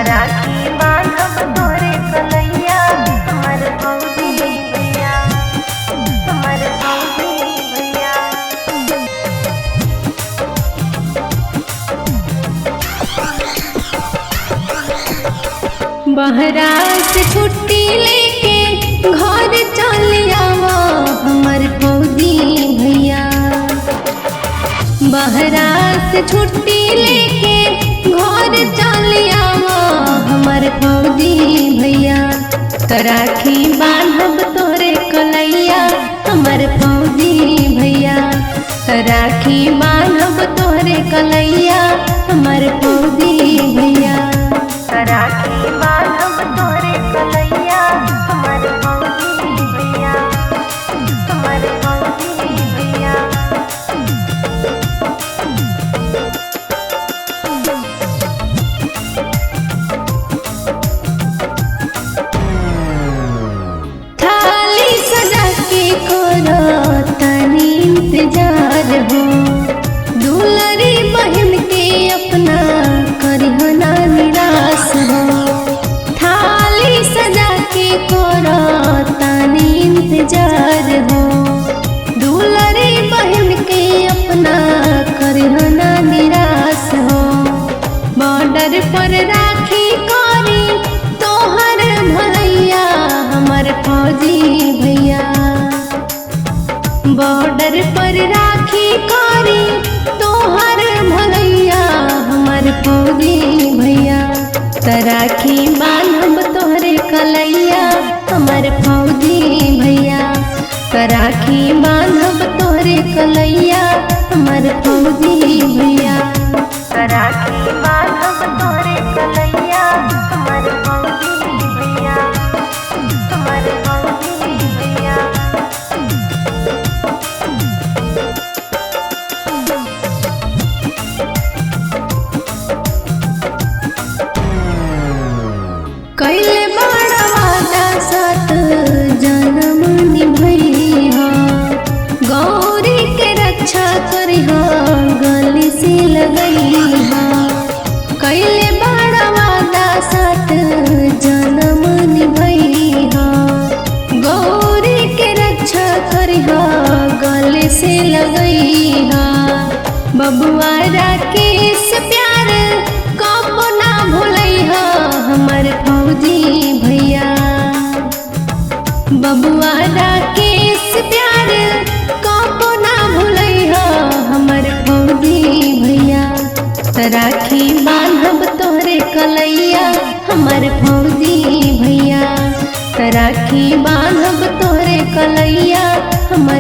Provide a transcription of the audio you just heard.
राखी बांधब तोरे कलैया हमर भौजी भैया, हमर भौजी भैया। बहरा से छुट्टी लेके घर चल आवा हमर भौजी भैया। बहरा से छुट्टी लेके घर चल आवा हमर भौजी भैया। राखी बांधब तोरे कलैया हमर भौजी भैया। राखी बांधब तोरे कलैया हमर भौजी भैया। राखी बांधब तोरे कलैया हमर भौजी भैया, हमर भौजी भैया। थाली सजा के करो तनी इंतजार हो। दुलरी बहन के अपना करिहो ना निराश हो। थाली सजा के करो तनी इंतजार हो। दुलरी बहन के अपना करिहो ना निराश हो। बॉर्डर पर राखी करी तोहर भैया हमर फौजी भैया। बॉर्डर पर राखी करी तोहर भैया हमर फौजी भैया। राखी बांधब तोहरे कलैया हमर फौजी भैया। राखी बांधब तोहरे कलैया हमर फौजी भैया। राखी बांधब तोरे कलैया हमर भौजी भैया, हमर भौजी भैया। कैले बड़ा वादा सात जन्म निभैहा। गौरी के रक्षा करिहा गली से लगैहा। कैले बड़ा वादा सात जन्म निभैहा। गौरी के रक्षा करिहा गली से लगैहा। बबुआ राकेश प्यार कब ना भूलैहा हमर फौजी भैया। बबुआ राकेश प्यार कब ना भूलैहा हमर फौजी भैया। राखी बांधब तोहरे कलैया हमर फौजी भैया। राखी बांधब तोहरे कलैया हमर